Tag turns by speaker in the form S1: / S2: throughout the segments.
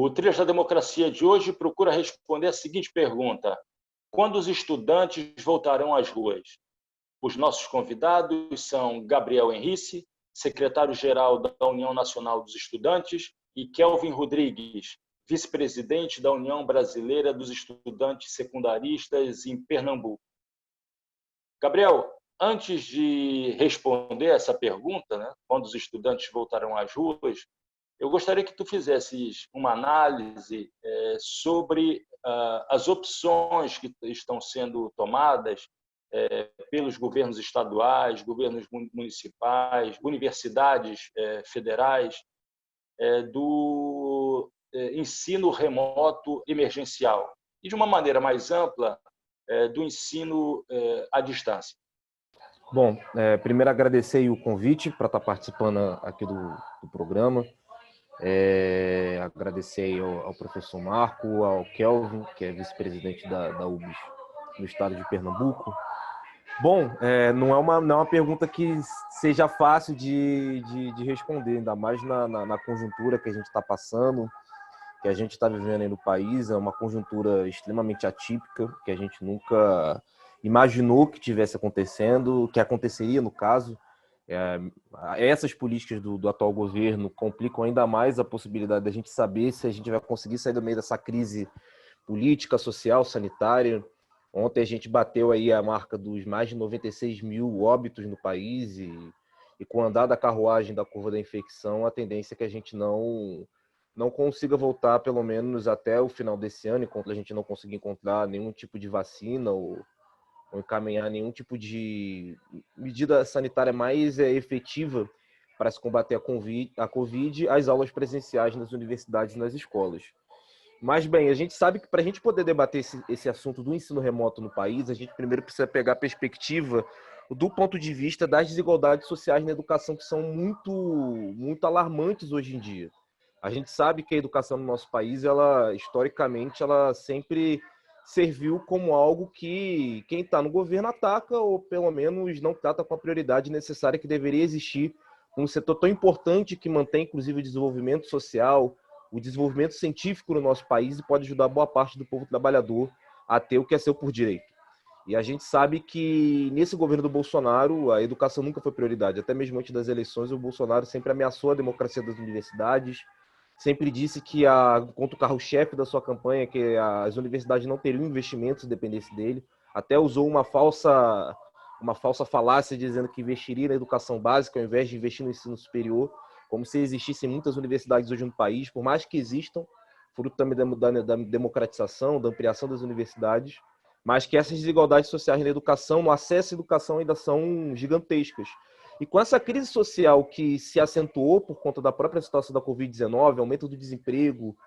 S1: O Trilhas da Democracia de hoje procura responder a seguinte pergunta: quando os estudantes voltarão às ruas? Os nossos convidados são Gabriel Henrice, secretário-geral da União Nacional dos Estudantes, e Kelvin Rodrigues, vice-presidente da União Brasileira dos Estudantes Secundaristas em Pernambuco. Gabriel, antes de responder essa pergunta, né, quando os estudantes voltarão às ruas, eu gostaria que tu fizesses uma análise sobre as opções que estão sendo tomadas pelos governos estaduais, governos municipais, universidades federais, do ensino remoto emergencial e, de uma maneira mais ampla, do ensino à distância.
S2: Bom, primeiro agradecer o convite para estar participando aqui do programa. Agradecer ao professor Marco, ao Kelvin, que é vice-presidente da UBS no estado de Pernambuco. Bom, não é uma pergunta que seja fácil de responder, ainda mais na conjuntura que a gente está passando, que a gente está vivendo aí no país. É uma conjuntura extremamente atípica, que a gente nunca imaginou que tivesse acontecendo, que aconteceria no caso. Essas políticas do atual governo complicam ainda mais a possibilidade da gente saber se a gente vai conseguir sair do meio dessa crise política, social, sanitária. Ontem a gente bateu aí a marca dos mais de 96 mil óbitos no país e com o andar da carruagem da curva da infecção, a tendência é que a gente não consiga voltar, pelo menos até o final desse ano, enquanto a gente não conseguir encontrar nenhum tipo de vacina ou encaminhar nenhum tipo de medida sanitária mais efetiva para se combater a Covid, as aulas presenciais nas universidades e nas escolas. Mas, bem, a gente sabe que para a gente poder debater esse assunto do ensino remoto no país, a gente primeiro precisa pegar a perspectiva do ponto de vista das desigualdades sociais na educação, que são muito alarmantes hoje em dia. A gente sabe que a educação no nosso país, historicamente, ela sempre serviu como algo que quem está no governo ataca, ou pelo menos não trata com a prioridade necessária que deveria existir um setor tão importante que mantém, inclusive, o desenvolvimento social, o desenvolvimento científico no nosso país e pode ajudar boa parte do povo trabalhador a ter o que é seu por direito. E a gente sabe que nesse governo do Bolsonaro a educação nunca foi prioridade. Até mesmo antes das eleições, o Bolsonaro sempre ameaçou a democracia das universidades, sempre disse que, contra o carro-chefe da sua campanha, que as universidades não teriam investimentos se dependesse dele. Até usou uma falsa falácia dizendo que investiria na educação básica ao invés de investir no ensino superior, como se existissem muitas universidades hoje no país, por mais que existam, fruto também da democratização, da ampliação das universidades, mas que essas desigualdades sociais na educação, no acesso à educação, ainda são gigantescas. E com essa crise social que se acentuou por conta da própria situação da Covid-19, aumento do desemprego,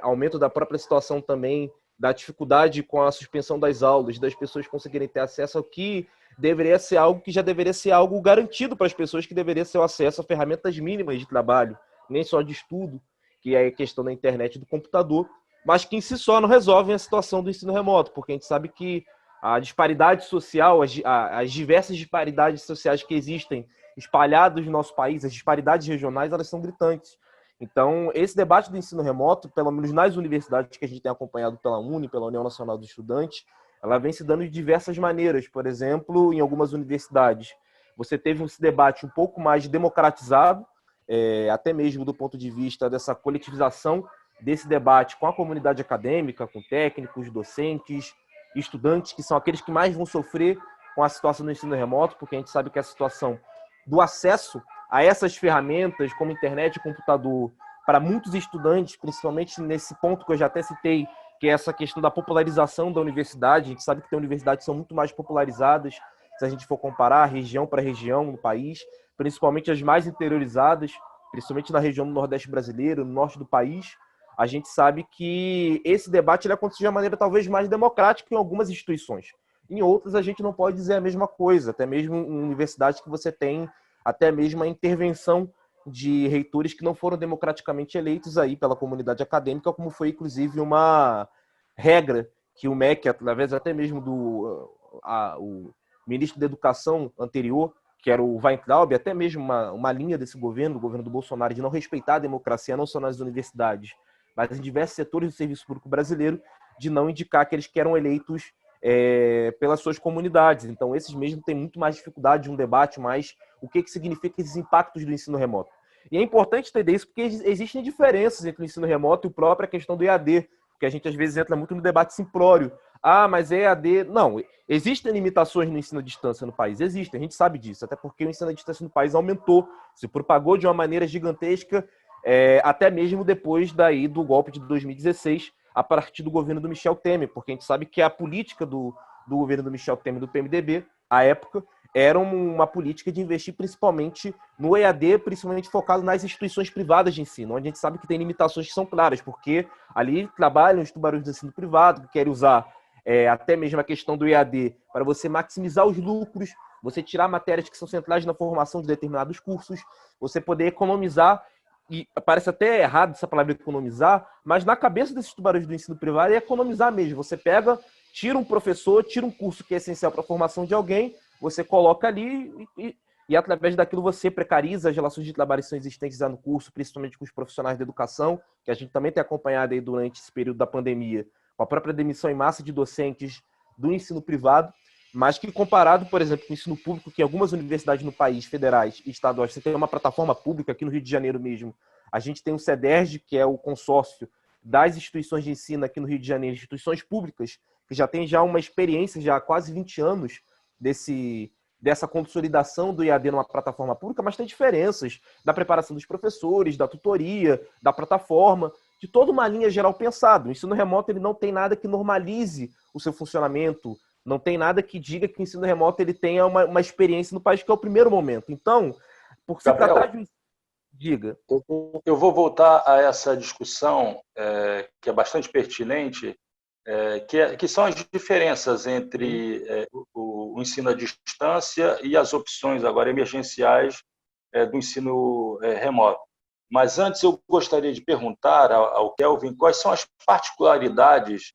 S2: aumento da própria situação também da dificuldade com a suspensão das aulas, das pessoas conseguirem ter acesso ao que deveria ser algo que já deveria ser algo garantido para as pessoas, que deveria ser o acesso a ferramentas mínimas de trabalho, nem só de estudo, que é a questão da internet e do computador, mas que em si só não resolvem a situação do ensino remoto, porque a gente sabe que a disparidade social, as diversas disparidades sociais que existem espalhadas no nosso país, as disparidades regionais, elas são gritantes. Então, esse debate do ensino remoto, pelo menos nas universidades que a gente tem acompanhado pela UNE, pela União Nacional dos Estudantes, ela vem se dando de diversas maneiras. Por exemplo, em algumas universidades, você teve esse debate um pouco mais democratizado, até mesmo do ponto de vista dessa coletivização desse debate com a comunidade acadêmica, com técnicos, docentes, estudantes, que são aqueles que mais vão sofrer com a situação do ensino remoto, porque a gente sabe que a situação do acesso a essas ferramentas, como internet e computador, para muitos estudantes, principalmente nesse ponto que eu já até citei, que é essa questão da popularização da universidade. A gente sabe que tem universidades que são muito mais popularizadas, se a gente for comparar região para região no país, principalmente as mais interiorizadas, principalmente na região do Nordeste brasileiro, no norte do país. A gente sabe que esse debate ele acontece de uma maneira talvez mais democrática em algumas instituições. Em outras, a gente não pode dizer a mesma coisa, até mesmo em universidades que você tem até mesmo a intervenção de reitores que não foram democraticamente eleitos aí pela comunidade acadêmica, como foi, inclusive, uma regra que o MEC, através até mesmo o ministro da Educação anterior, que era o Weintraub, até mesmo uma linha desse governo, do governo do Bolsonaro, de não respeitar a democracia, não só nas universidades, mas em diversos setores do serviço público brasileiro, de não indicar aqueles que eram eleitos pelas suas comunidades. Então, esses mesmos têm muito mais dificuldade de um debate, mais o que significa esses impactos do ensino remoto. E é importante entender isso porque existem diferenças entre o ensino remoto e a própria questão do EAD, porque a gente às vezes entra muito no debate simplório. Ah, mas é EAD... Não, existem limitações no ensino à distância no país, existem, a gente sabe disso, até porque o ensino à distância no país aumentou, se propagou de uma maneira gigantesca, até mesmo depois do golpe de 2016, a partir do governo do Michel Temer, porque a gente sabe que a política do governo do Michel Temer, do PMDB, à época, era uma política de investir principalmente no EAD, principalmente focado nas instituições privadas de ensino, onde a gente sabe que tem limitações que são claras, porque ali trabalham os tubarões do ensino privado, que querem usar até mesmo a questão do EAD para você maximizar os lucros, você tirar matérias que são centrais na formação de determinados cursos, você poder economizar, e parece até errado essa palavra economizar, mas na cabeça desses tubarões do ensino privado é economizar mesmo. Você pega, tira um professor, tira um curso que é essencial para a formação de alguém, você coloca ali e através daquilo você precariza as relações de trabalho que são existentes no curso, principalmente com os profissionais de educação, que a gente também tem acompanhado aí durante esse período da pandemia, com a própria demissão em massa de docentes do ensino privado, mas que comparado, por exemplo, com o ensino público, que algumas universidades no país, federais e estaduais, você tem uma plataforma pública aqui no Rio de Janeiro mesmo, a gente tem o CEDERJ, que é o consórcio das instituições de ensino aqui no Rio de Janeiro, instituições públicas, que já tem uma experiência já há quase 20 anos dessa consolidação do EAD numa plataforma pública, mas tem diferenças da preparação dos professores, da tutoria, da plataforma, de toda uma linha geral pensada. O ensino remoto ele não tem nada que normalize o seu funcionamento, não tem nada que diga que o ensino remoto ele tenha uma experiência no país, que é o primeiro momento. Então, por se
S1: Gabriel,
S2: tratar de... Diga.
S1: Eu vou voltar a essa discussão, que é bastante pertinente, que são as diferenças entre o ensino à distância e as opções agora emergenciais do ensino remoto. Mas antes eu gostaria de perguntar ao Kelvin quais são as particularidades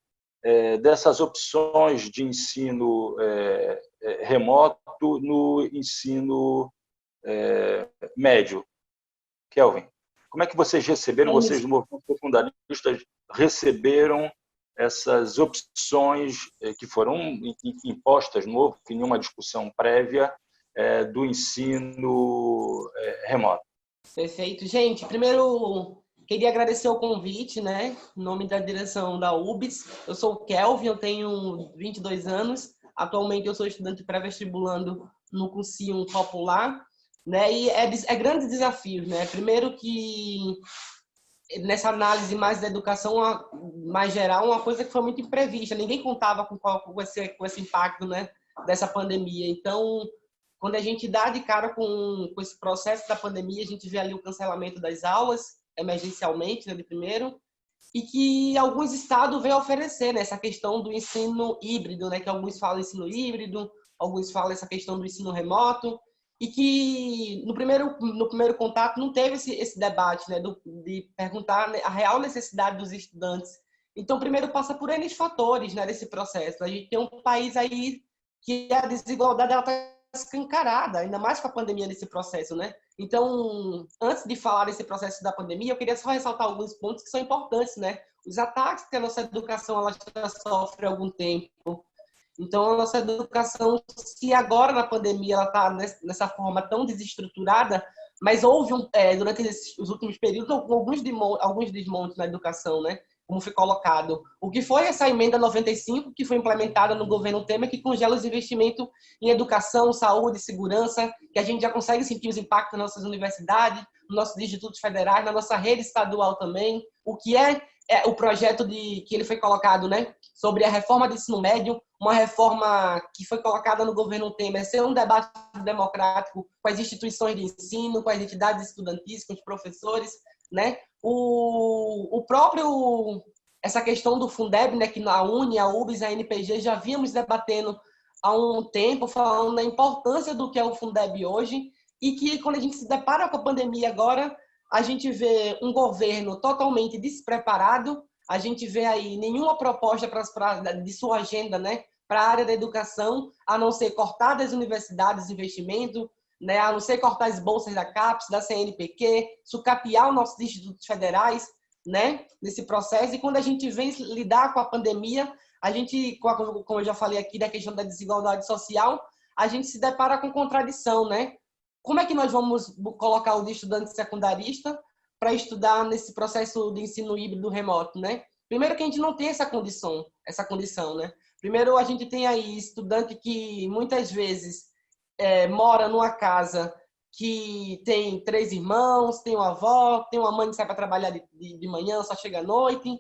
S1: dessas opções de ensino remoto no ensino médio. Kelvin, como é que vocês receberam, vocês do Movimento Secundaristas receberam essas opções que foram impostas, não houve nenhuma discussão prévia do ensino remoto?
S3: Perfeito. Gente, primeiro queria agradecer o convite, né? Em nome da direção da UBS. Eu sou o Kelvin, eu tenho 22 anos. Atualmente eu sou estudante pré-vestibulando no cursinho popular, né? E é grandes desafios, né? Primeiro que nessa análise mais da educação mais geral, uma coisa que foi muito imprevista. Ninguém contava com esse impacto, né? Dessa pandemia. Então, quando a gente dá de cara com esse processo da pandemia, a gente vê ali o cancelamento das aulas, emergencialmente, né, de primeiro, e que alguns estados vêm oferecer, né, essa questão do ensino híbrido, né, que alguns falam ensino híbrido, alguns falam essa questão do ensino remoto, e que no primeiro contato não teve esse debate, né, de perguntar a real necessidade dos estudantes. Então, primeiro passa por N fatores, né, desse processo. A gente tem um país aí que a desigualdade ela está escancarada, ainda mais com a pandemia nesse processo, né? Então, antes de falar desse processo da pandemia, eu queria só ressaltar alguns pontos que são importantes, né? Os ataques que a nossa educação ela já sofre há algum tempo. Então, a nossa educação, se agora na pandemia ela está nessa forma tão desestruturada, mas houve, durante os últimos períodos, alguns desmontes na educação, né? Como foi colocado. O que foi essa emenda 95, que foi implementada no governo Temer, que congela os investimentos em educação, saúde, segurança, que a gente já consegue sentir os impactos nas nossas universidades, nos nossos institutos federais, na nossa rede estadual também. O que é o projeto que ele foi colocado, né, sobre a reforma do ensino médio, uma reforma que foi colocada no governo Temer, ser um debate democrático com as instituições de ensino, com as entidades estudantis, com os professores, né? O próprio, essa questão do Fundeb, né, que na UNE, a UBS, a NPG já vínhamos debatendo há um tempo, falando da importância do que é o Fundeb hoje, e que quando a gente se depara com a pandemia agora, a gente vê um governo totalmente despreparado, a gente vê aí nenhuma proposta de sua agenda, né, para a área da educação, a não ser cortar das universidades investimento, né, a não ser cortar as bolsas da CAPES, da CNPq, sucatear os nossos institutos federais, né, nesse processo. E quando a gente vem lidar com a pandemia, a gente, como eu já falei aqui, da questão da desigualdade social, a gente se depara com contradição, né? Como é que nós vamos colocar o estudante secundarista para estudar nesse processo de ensino híbrido remoto, né? Primeiro que a gente não tem essa condição, né? Primeiro a gente tem aí estudante que muitas vezes mora numa casa que tem 3 irmãos, tem uma avó, tem uma mãe que sai para trabalhar de manhã, só chega à noite.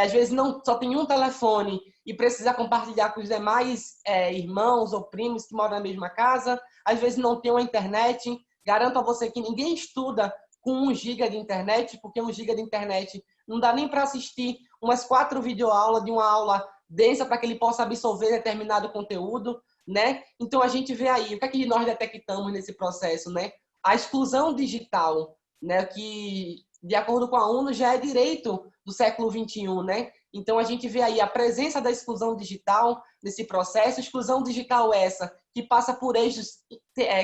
S3: Às vezes não, só tem um telefone e precisa compartilhar com os demais irmãos ou primos que moram na mesma casa. Às vezes não tem uma internet. Garanto a você que ninguém estuda com 1 GB de internet, porque 1 GB de internet não dá nem para assistir umas 4 videoaulas de uma aula densa para que ele possa absorver determinado conteúdo, né? Então a gente vê aí, o que é que nós detectamos nesse processo, né? A exclusão digital, né? Que, de acordo com a ONU, já é direito do século XXI, né? Então a gente vê aí a presença da exclusão digital nesse processo, exclusão digital essa que passa por eixos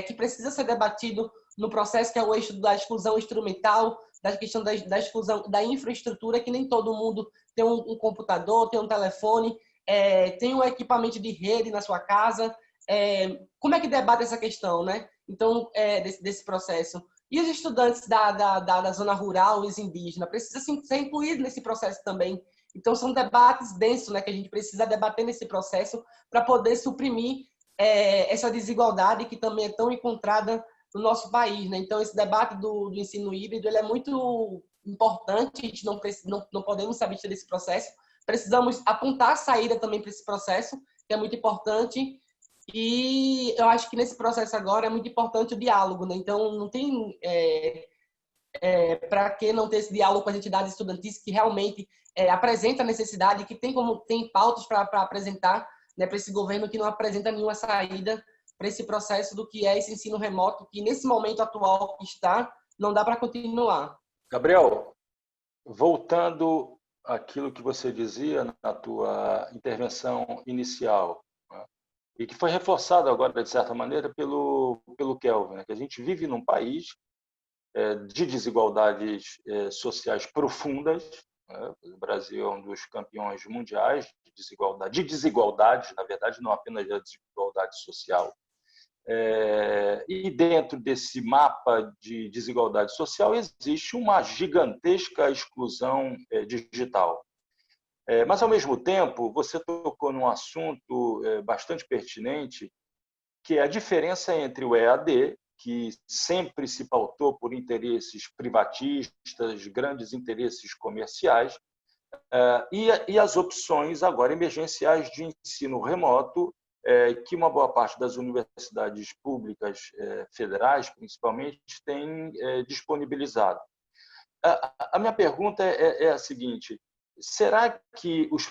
S3: que precisa ser debatido no processo, que é o eixo da exclusão instrumental, da questão da exclusão da infraestrutura, que nem todo mundo tem um computador, tem um telefone, tem um equipamento de rede na sua casa. Como é que debate essa questão, né? Então, desse processo. E os estudantes da zona rural e os indígenas precisam ser incluídos nesse processo também. Então, são debates densos, né, que a gente precisa debater nesse processo para poder suprimir essa desigualdade que também é tão encontrada no nosso país, né? Então, esse debate do ensino híbrido ele é muito importante, a gente não podemos se abster desse processo. Precisamos apontar a saída também para esse processo, que é muito importante. E eu acho que nesse processo agora é muito importante o diálogo, né? Então, não tem para que não ter esse diálogo com as entidades estudantis que realmente apresenta a necessidade, que tem pautas para apresentar, né, para esse governo que não apresenta nenhuma saída para esse processo do que é esse ensino remoto, que nesse momento atual que está, não dá para continuar.
S1: Gabriel, voltando àquilo que você dizia na tua intervenção inicial, né, e que foi reforçado agora, de certa maneira, pelo Kelvin, né, que a gente vive num país de desigualdades sociais profundas. Né? O Brasil é um dos campeões mundiais de desigualdades, na verdade, não apenas da desigualdade social. E dentro desse mapa de desigualdade social existe uma gigantesca exclusão digital. Mas, ao mesmo tempo, você tocou num assunto bastante pertinente, que é a diferença entre o EAD, que sempre se pautou por interesses privatistas, grandes interesses comerciais, e as opções agora emergenciais de ensino remoto, que uma boa parte das universidades públicas federais, principalmente, tem disponibilizado. A minha pergunta é a seguinte: será que os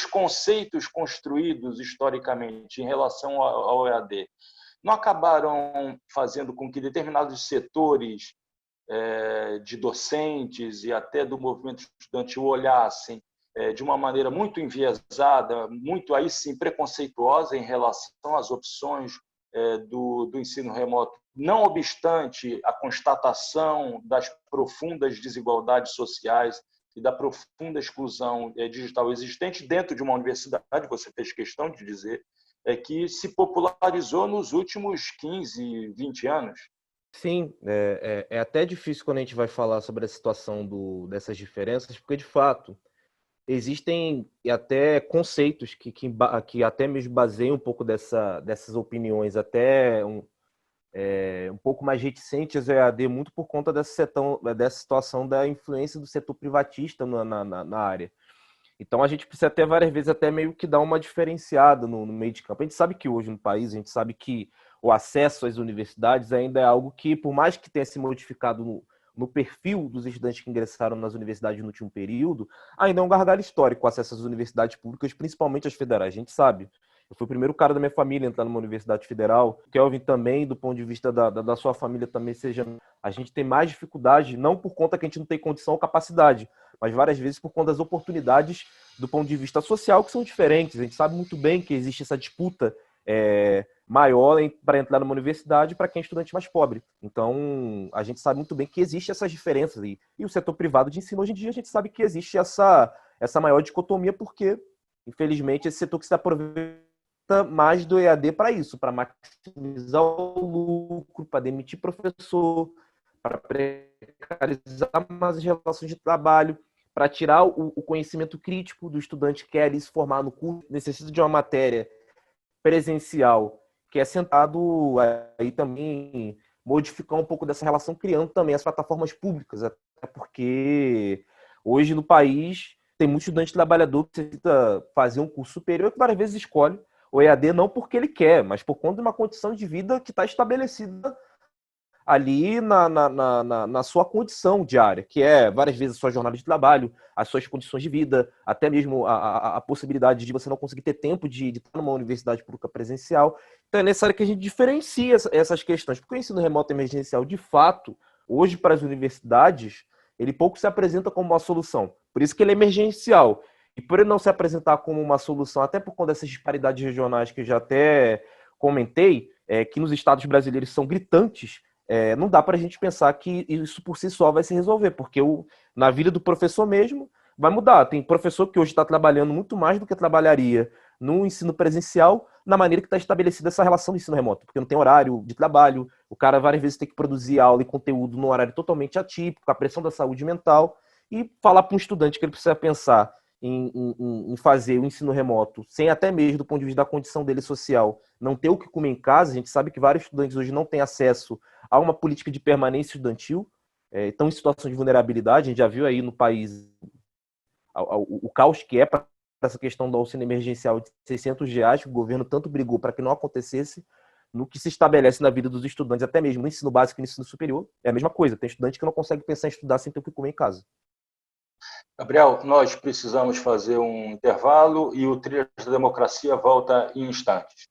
S1: conceitos construídos historicamente em relação ao EAD não acabaram fazendo com que determinados setores de docentes e até do movimento estudantil olhassem de uma maneira muito enviesada, muito aí sim preconceituosa em relação às opções do ensino remoto, não obstante a constatação das profundas desigualdades sociais e da profunda exclusão digital existente dentro de uma universidade, você fez questão de dizer, que se popularizou nos últimos 15, 20 anos?
S2: Sim, é até difícil quando a gente vai falar sobre a situação dessas diferenças, porque, de fato, existem até conceitos que até mesmo baseiam um pouco dessas opiniões, até um pouco mais reticentes ao EAD, muito por conta dessa situação da influência do setor privatista na área. Então, a gente precisa até várias vezes até meio que dar uma diferenciada no meio de campo. A gente sabe que hoje no país, a gente sabe que o acesso às universidades ainda é algo que, por mais que tenha se modificado no perfil dos estudantes que ingressaram nas universidades no último período, ainda é um gargalo histórico o acesso às universidades públicas, principalmente as federais. A gente sabe. Eu fui o primeiro cara da minha família a entrar numa universidade federal. Kelvin também, do ponto de vista da sua família também, a gente tem mais dificuldade, não por conta que a gente não tem condição ou capacidade, mas várias vezes por conta das oportunidades do ponto de vista social que são diferentes. A gente sabe muito bem que existe essa disputa maior para entrar numa universidade para quem é estudante mais pobre. Então, a gente sabe muito bem que existe essas diferenças. E o setor privado de ensino, hoje em dia, a gente sabe que existe essa maior dicotomia, porque, infelizmente, esse setor que se aproveita mais do EAD para isso, para maximizar o lucro, para demitir professor, para precarizar mais as relações de trabalho, para tirar o conhecimento crítico do estudante que quer ali se formar no curso, necessita de uma matéria presencial, que é sentado aí também modificar um pouco dessa relação, criando também as plataformas públicas, até porque hoje no país tem muito estudante trabalhador que necessita fazer um curso superior que várias vezes escolhe o EAD não porque ele quer, mas por conta de uma condição de vida que está estabelecida ali na sua condição diária, que é várias vezes a sua jornada de trabalho, as suas condições de vida, até mesmo a possibilidade de você não conseguir ter tempo de estar numa universidade pública presencial. Então é necessário que a gente diferencie essas questões, porque o ensino remoto emergencial, de fato, hoje para as universidades, ele pouco se apresenta como uma solução. Por isso que ele é emergencial. E por ele não se apresentar como uma solução, até por conta dessas disparidades regionais que eu já até comentei, que nos estados brasileiros são gritantes, não dá para a gente pensar que isso por si só vai se resolver, porque na vida do professor mesmo vai mudar. Tem professor que hoje está trabalhando muito mais do que trabalharia no ensino presencial, na maneira que está estabelecida essa relação do ensino remoto, porque não tem horário de trabalho, o cara várias vezes tem que produzir aula e conteúdo num horário totalmente atípico, a pressão da saúde mental, e falar para um estudante que ele precisa pensar em fazer o ensino remoto, sem até mesmo do ponto de vista da condição dele social, não ter o que comer em casa. A gente sabe que vários estudantes hoje não têm acesso a uma política de permanência estudantil, estão em situação de vulnerabilidade. A gente já viu aí no país o caos que é para essa questão do auxílio emergencial de R$ 600, que o governo tanto brigou para que não acontecesse. No que se estabelece na vida dos estudantes, até mesmo no ensino básico e no ensino superior, é a mesma coisa. Tem estudante que não consegue pensar em estudar sem ter o que comer em casa.
S1: Gabriel, nós precisamos fazer um intervalo e o Trilhas da Democracia volta em instantes.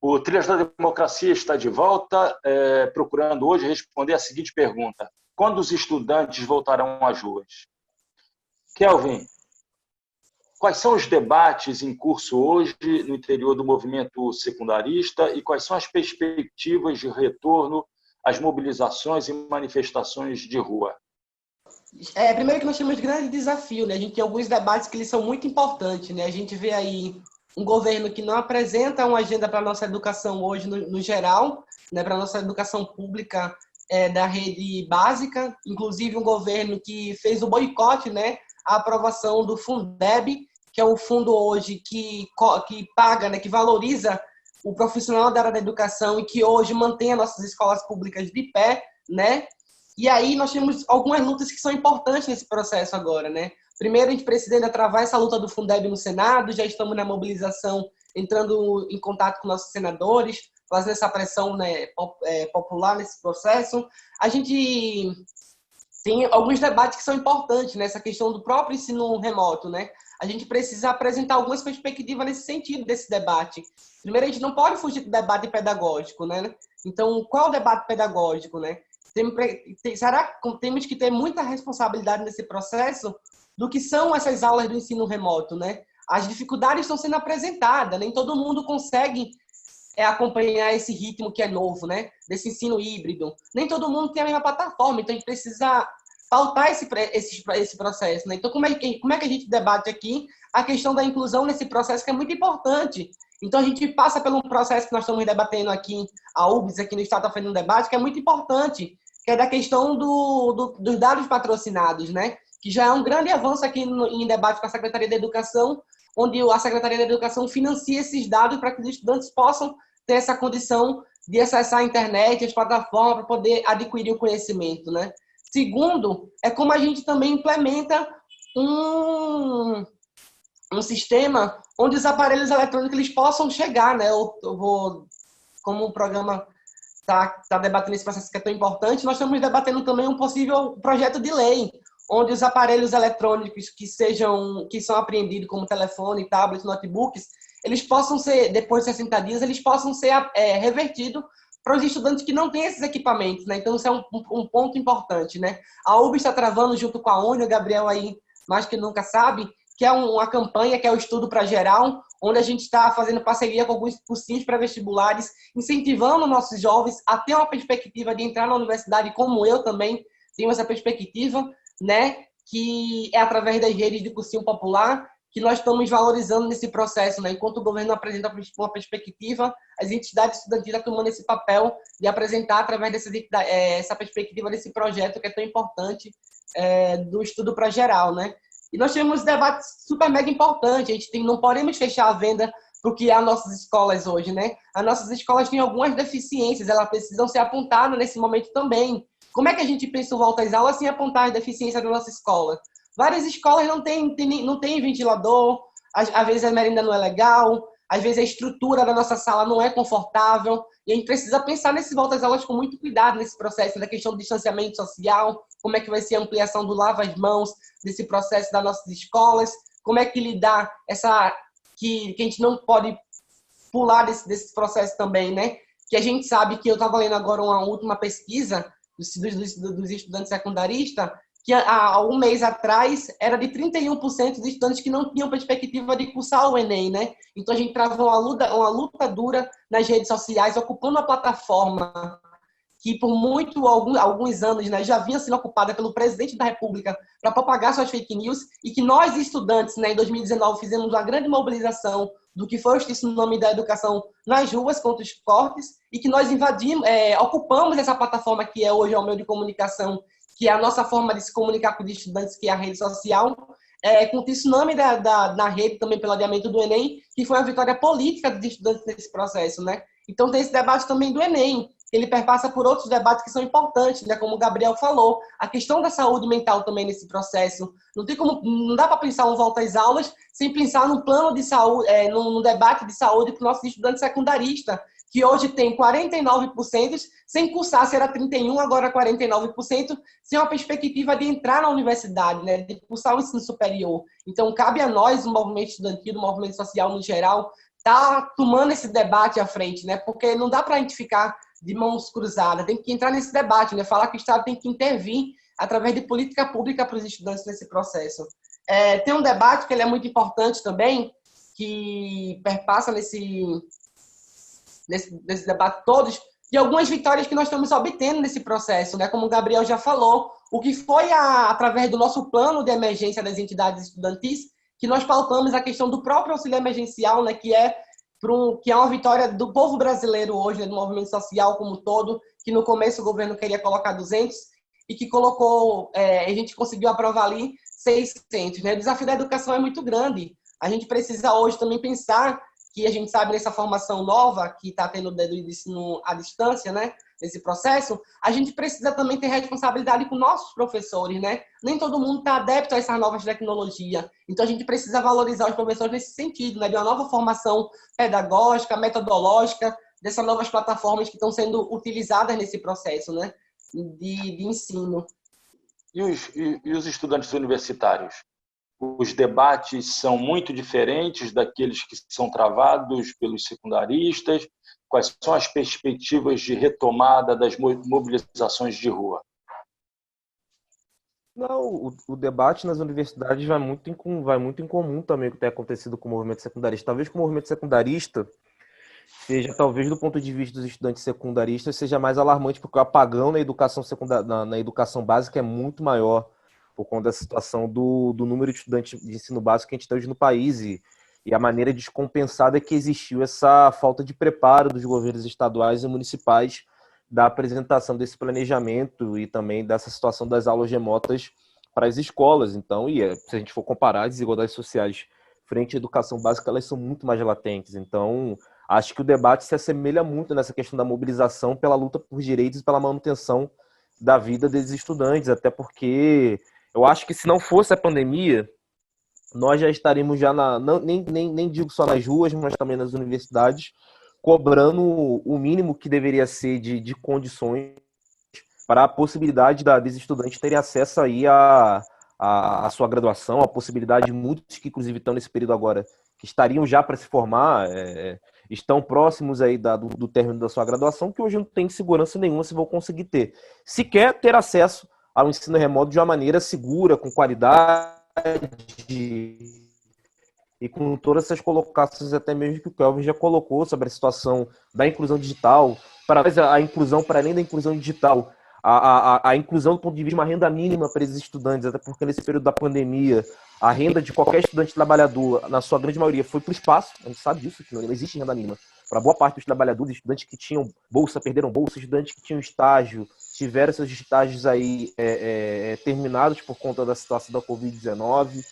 S1: O Trilhas da Democracia está de volta, procurando hoje responder a seguinte pergunta: quando os estudantes voltarão às ruas? Kelvin, quais são os debates em curso hoje no interior do movimento secundarista e quais são as perspectivas de retorno às mobilizações e manifestações de rua?
S3: Primeiro que nós temos grande desafio, né? A gente tem alguns debates que eles são muito importantes, né? A gente vê aí um governo que não apresenta uma agenda para a nossa educação hoje, no geral, né? Para a nossa educação pública da rede básica, inclusive um governo que fez o boicote, né? A aprovação do Fundeb, que é um fundo hoje que paga, né? Que valoriza o profissional da área da educação e que hoje mantém as nossas escolas públicas de pé, né? E aí nós temos algumas lutas que são importantes nesse processo agora, né? Primeiro, a gente precisa ainda travar essa luta do Fundeb no Senado, já estamos na mobilização, entrando em contato com nossos senadores, fazendo essa pressão, né, popular nesse processo. A gente tem alguns debates que são importantes nessa questão do próprio ensino remoto, né? A gente precisa apresentar algumas perspectivas nesse sentido, desse debate. Primeiro, a gente não pode fugir do debate pedagógico, né? Então, qual é o debate pedagógico, né? Será que temos que ter muita responsabilidade nesse processo do que são essas aulas do ensino remoto, né? As dificuldades estão sendo apresentadas, nem todo mundo consegue acompanhar esse ritmo que é novo, né? Desse ensino híbrido. Nem todo mundo tem a mesma plataforma, então a gente precisa pautar esse processo, né? Então, como é que a gente debate aqui a questão da inclusão nesse processo, que é muito importante? Então, a gente passa por um processo que nós estamos debatendo aqui, a UBS aqui no Estado está fazendo um debate, que é muito importante, que é da questão dos dados patrocinados, né? Que já é um grande avanço aqui em debate com a Secretaria da Educação, onde a Secretaria da Educação financia esses dados para que os estudantes possam ter essa condição de acessar a internet, as plataformas, para poder adquirir o conhecimento, né? Segundo, é como a gente também implementa um sistema onde os aparelhos eletrônicos eles possam chegar, né? Eu vou, como o programa tá debatendo esse processo que é tão importante, nós estamos debatendo também um possível projeto de lei, onde os aparelhos eletrônicos que são apreendidos, como telefone, tablet, notebooks, eles possam ser, depois de 60 dias, eles possam ser revertidos para os estudantes que não têm esses equipamentos, né? Então, isso é um ponto importante, né? A UB está travando junto com a UNE, o Gabriel aí, mais que nunca sabe, que é uma campanha, que é o Estudo para Geral, onde a gente está fazendo parceria com alguns cursinhos pré-vestibulares, incentivando nossos jovens a ter uma perspectiva de entrar na universidade, como eu também tenho essa perspectiva, né? Que é através das redes de cursinho popular, que nós estamos valorizando nesse processo, né? Enquanto o governo apresenta uma perspectiva, as entidades estudantis estão tomando esse papel de apresentar através essa perspectiva desse projeto que é tão importante, do estudo para geral, né? E nós temos debates super mega importantes. A gente não podemos fechar a venda para o que é as nossas escolas hoje, né? As nossas escolas têm algumas deficiências, elas precisam ser apontadas nesse momento também. Como é que a gente pensa o volta às aulas sem apontar as deficiências da nossa escola? Várias escolas não têm ventilador, às vezes a merenda não é legal, às vezes a estrutura da nossa sala não é confortável, e a gente precisa pensar nesse volta às aulas com muito cuidado nesse processo, da questão do distanciamento social, como é que vai ser a ampliação do lava as mãos nesse processo das nossas escolas, como é que lidar que a gente não pode pular desse processo também, né? Que a gente sabe que eu estava lendo agora uma última pesquisa dos estudantes secundaristas, que há um mês atrás era de 31% dos estudantes que não tinham perspectiva de cursar o Enem, né? Então a gente travou uma luta dura nas redes sociais, ocupando a plataforma que por alguns anos, né, já vinha sendo ocupada pelo presidente da República para propagar suas fake news, e que nós, estudantes, né, em 2019, fizemos uma grande mobilização do que foi o tsunami da educação nas ruas contra os cortes, e que nós ocupamos essa plataforma que é hoje o meio de comunicação, que é a nossa forma de se comunicar com os estudantes, que é a rede social, com o tsunami na rede, também pelo adiamento do Enem, que foi uma vitória política dos estudantes nesse processo, né? Então tem esse debate também do Enem, ele perpassa por outros debates que são importantes, né? Como o Gabriel falou, a questão da saúde mental também nesse processo. Não dá para pensar um volta às aulas sem pensar num plano de saúde, num debate de saúde para os nossos estudantes secundaristas, que hoje tem 49%, sem cursar, se era 31%, agora 49%, sem uma perspectiva de entrar na universidade, né? De cursar o ensino superior. Então, cabe a nós, o movimento estudantil, o movimento social no geral, tá tomando esse debate à frente, né? Porque não dá para a gente ficar de mãos cruzadas, tem que entrar nesse debate, né? Falar que o Estado tem que intervir através de política pública para os estudantes nesse processo. Tem um debate que ele é muito importante também, que perpassa nesse debate todos, de algumas vitórias que nós estamos obtendo nesse processo, né? Como o Gabriel já falou, o que foi através do nosso plano de emergência das entidades estudantis, que nós pautamos a questão do próprio auxílio emergencial, né? Que é uma vitória do povo brasileiro hoje, né? Do movimento social como um todo, que no começo o governo queria colocar 200 e que a gente conseguiu aprovar ali 600, né? O desafio da educação é muito grande. A gente precisa hoje também pensar que a gente sabe nessa formação nova que está tendo do ensino à distância, né? Nesse processo, a gente precisa também ter responsabilidade com nossos professores, né? Nem todo mundo está adepto a essas novas tecnologias. Então, a gente precisa valorizar os professores nesse sentido, né? De uma nova formação pedagógica, metodológica, dessas novas plataformas que estão sendo utilizadas nesse processo, né? De ensino.
S1: E os estudantes universitários? Os debates são muito diferentes daqueles que são travados pelos secundaristas? Quais são as perspectivas de retomada das mobilizações de rua?
S2: Não, o debate nas universidades vai muito em comum também com o que tem acontecido com o movimento secundarista. Talvez com o movimento secundarista seja, talvez do ponto de vista dos estudantes secundaristas, seja mais alarmante, porque o apagão na educação na educação básica é muito maior por conta da situação do número de estudantes de ensino básico que a gente tem hoje no país e a maneira descompensada que existiu essa falta de preparo dos governos estaduais e municipais da apresentação desse planejamento e também dessa situação das aulas remotas para as escolas. Então, se a gente for comparar as desigualdades sociais frente à educação básica, elas são muito mais latentes. Então, acho que o debate se assemelha muito nessa questão da mobilização pela luta por direitos e pela manutenção da vida desses estudantes, até porque eu acho que se não fosse a pandemia, nós já estaríamos nem digo só nas ruas, mas também nas universidades, cobrando o mínimo que deveria ser de condições para a possibilidade desses estudantes terem acesso aí à sua graduação, a possibilidade de muitos que, inclusive, estão nesse período agora, que estariam já para se formar, estão próximos aí do término da sua graduação, que hoje não tem segurança nenhuma se vão conseguir ter. Sequer ter acesso ao ensino remoto de uma maneira segura, com qualidade e com todas essas colocações, até mesmo que o Kelvin já colocou sobre a situação da inclusão digital, para a inclusão, para além da inclusão digital, a inclusão do ponto de vista de uma renda mínima para esses estudantes, até porque nesse período da pandemia, a renda de qualquer estudante trabalhador, na sua grande maioria, foi para o espaço. A gente sabe disso, que não existe renda mínima. Para boa parte dos trabalhadores, estudantes que tinham bolsa, perderam bolsa, estudantes que tinham estágio, tiveram seus estágios aí terminados por conta da situação da Covid-19.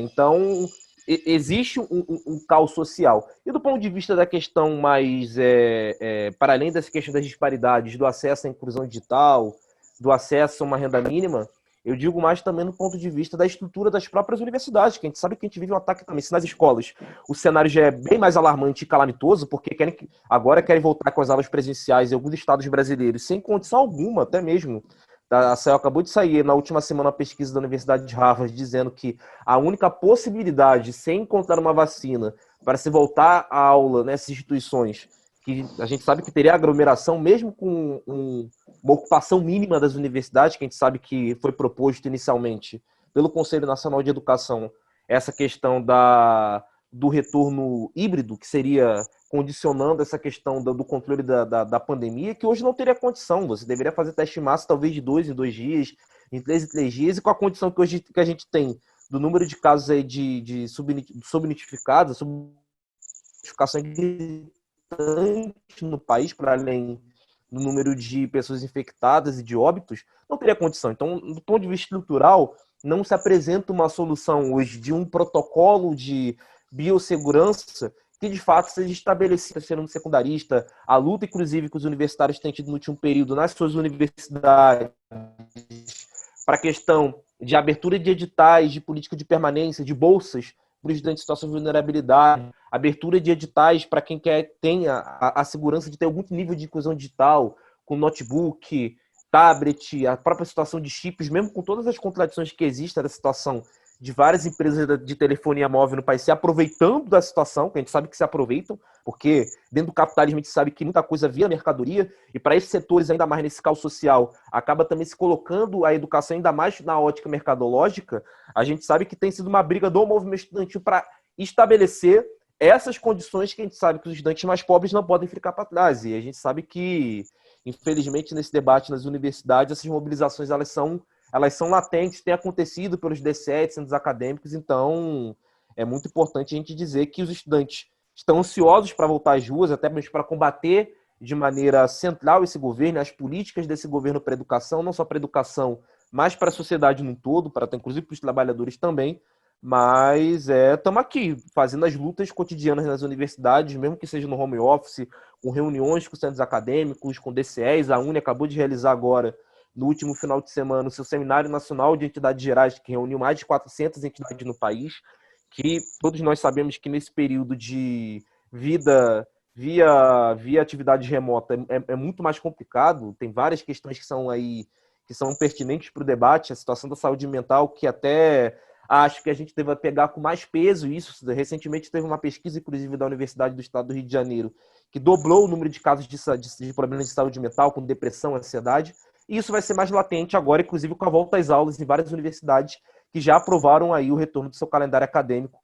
S2: Então, existe um caos social. E do ponto de vista da questão mais, para além dessa questão das disparidades, do acesso à inclusão digital, do acesso a uma renda mínima, eu digo mais também no ponto de vista da estrutura das próprias universidades, que a gente sabe que a gente vive um ataque também. Se nas escolas o cenário já é bem mais alarmante e calamitoso, porque agora querem voltar com as aulas presenciais em alguns estados brasileiros, sem condição alguma, até mesmo. A CEL acabou de sair na última semana uma pesquisa da Universidade de Harvard dizendo que a única possibilidade, sem encontrar uma vacina, para se voltar à aula nessas instituições, que a gente sabe que teria aglomeração, mesmo com uma ocupação mínima das universidades, que a gente sabe que foi proposto inicialmente pelo Conselho Nacional de Educação, essa questão do retorno híbrido, que seria condicionando essa questão do controle da pandemia, que hoje não teria condição. Você deveria fazer teste massa talvez de 2 em 2 dias, em 3 em 3 dias, e com a condição que hoje que a gente tem do número de casos aí de subnotificados, subnotificação no país, para além do número de pessoas infectadas e de óbitos, não teria condição. Então, do ponto de vista estrutural, não se apresenta uma solução hoje de um protocolo de biossegurança que de fato seja estabelecida sendo secundarista, a luta, inclusive, que os universitários têm tido no último período nas suas universidades para a questão de abertura de editais, de política de permanência, de bolsas para os estudantes em situação de vulnerabilidade, abertura de editais para quem tenha a segurança de ter algum nível de inclusão digital, com notebook, tablet, a própria situação de chips, mesmo com todas as contradições que existem da situação de várias empresas de telefonia móvel no país se aproveitando da situação, que a gente sabe que se aproveitam, porque dentro do capitalismo a gente sabe que muita coisa via mercadoria, e para esses setores, ainda mais nesse caos social, acaba também se colocando a educação ainda mais na ótica mercadológica. A gente sabe que tem sido uma briga do movimento estudantil para estabelecer essas condições que a gente sabe que os estudantes mais pobres não podem ficar para trás, e a gente sabe que, infelizmente, nesse debate nas universidades, essas mobilizações elas são latentes, têm acontecido pelos DCET, centros acadêmicos, então é muito importante a gente dizer que os estudantes estão ansiosos para voltar às ruas, até mesmo para combater de maneira central esse governo, as políticas desse governo para a educação, não só para a educação, mas para a sociedade no todo, inclusive para os trabalhadores também, mas estamos aqui, fazendo as lutas cotidianas nas universidades, mesmo que seja no home office, com reuniões com centros acadêmicos, com DCEs, a UNE acabou de realizar agora, no último final de semana, o seu Seminário Nacional de Entidades Gerais, que reuniu mais de 400 entidades no país, que todos nós sabemos que nesse período de vida via atividade remota é muito mais complicado, tem várias questões que são pertinentes para o debate, a situação da saúde mental, que até acho que a gente deve pegar com mais peso isso. Recentemente teve uma pesquisa, inclusive, da Universidade do Estado do Rio de Janeiro, que dobrou o número de casos de problemas de saúde mental, com depressão, ansiedade. E isso vai ser mais latente agora, inclusive com a volta às aulas em várias universidades que já aprovaram aí o retorno do seu calendário acadêmico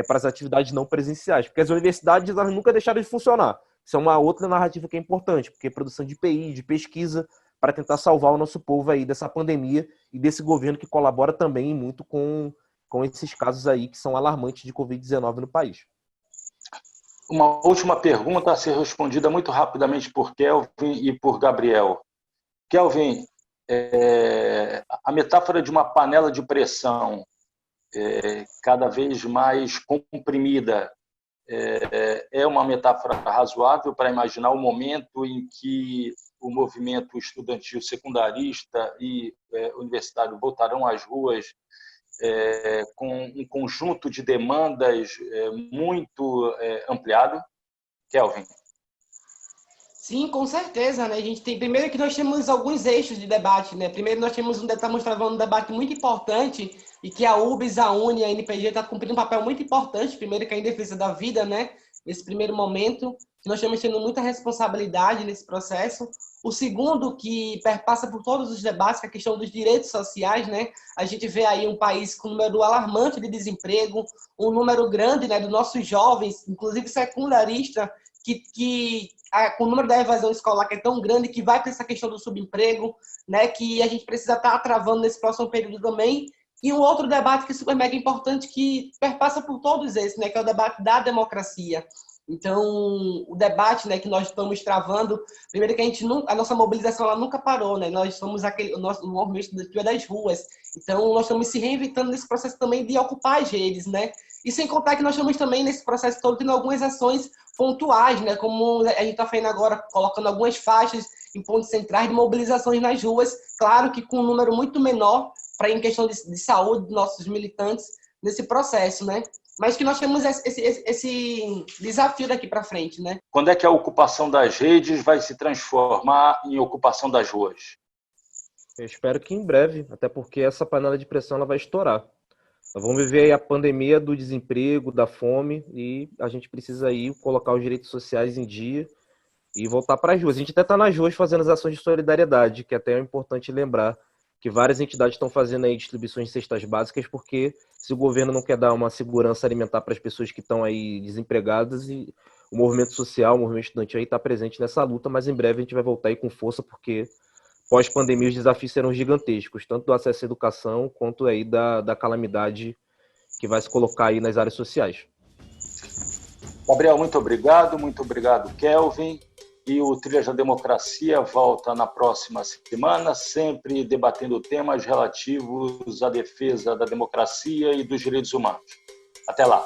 S2: para as atividades não presenciais. Porque as universidades elas nunca deixaram de funcionar. Isso é uma outra narrativa que é importante, porque produção de IPI, de pesquisa, para tentar salvar o nosso povo aí dessa pandemia e desse governo que colabora também muito com esses casos aí que são alarmantes de Covid-19 no país.
S1: Uma última pergunta a ser respondida muito rapidamente por Kelvin e por Gabriel. Kelvin, a metáfora de uma panela de pressão cada vez mais comprimida é uma metáfora razoável para imaginar o momento em que o movimento estudantil secundarista e universitário voltarão às ruas com um conjunto de demandas muito ampliado? Kelvin.
S3: Sim, com certeza, né? A gente tem, primeiro que nós temos alguns eixos de debate, né? Primeiro nós temos estamos travando um debate muito importante e que a UBS, a UNE, a NPG está cumprindo um papel muito importante, primeiro que é em defesa da vida, né? Nesse primeiro momento, nós estamos tendo muita responsabilidade nesse processo. O segundo, que perpassa por todos os debates, que é a questão dos direitos sociais, né? A gente vê aí um país com um número alarmante de desemprego, um número grande, né, dos nossos jovens, inclusive secundarista, com o número da evasão escolar que é tão grande, que vai para essa questão do subemprego, né, que a gente precisa estar travando nesse próximo período também. E um outro debate que é super mega importante, que perpassa por todos esses, né, que é o debate da democracia. Então, o debate, né, que nós estamos travando, primeiro que a nossa mobilização ela nunca parou, né? Nós somos o nosso movimento das ruas. Então, nós estamos se reinventando nesse processo também de ocupar as redes, né? E sem contar que nós estamos também nesse processo todo tendo algumas ações pontuais, né? Como a gente está fazendo agora, colocando algumas faixas em pontos centrais de mobilizações nas ruas, claro que com um número muito menor para em questão de saúde dos nossos militantes nesse processo, né? Mas que nós temos esse desafio daqui para frente, né?
S1: Quando é que a ocupação das redes vai se transformar em ocupação das ruas?
S2: Eu espero que em breve, até porque essa panela de pressão ela vai estourar. Nós vamos viver aí a pandemia do desemprego, da fome, e a gente precisa aí colocar os direitos sociais em dia e voltar para as ruas. A gente até está nas ruas fazendo as ações de solidariedade, que até é importante lembrar que várias entidades estão fazendo aí distribuições de cestas básicas, porque se o governo não quer dar uma segurança alimentar para as pessoas que estão aí desempregadas, e o movimento social, o movimento estudantil aí está presente nessa luta, mas em breve a gente vai voltar aí com força, porque pós-pandemia os desafios serão gigantescos, tanto do acesso à educação, quanto aí da calamidade que vai se colocar aí nas áreas sociais.
S1: Gabriel, muito obrigado, Kelvin. E o Trilhas da Democracia volta na próxima semana, sempre debatendo temas relativos à defesa da democracia e dos direitos humanos. Até lá!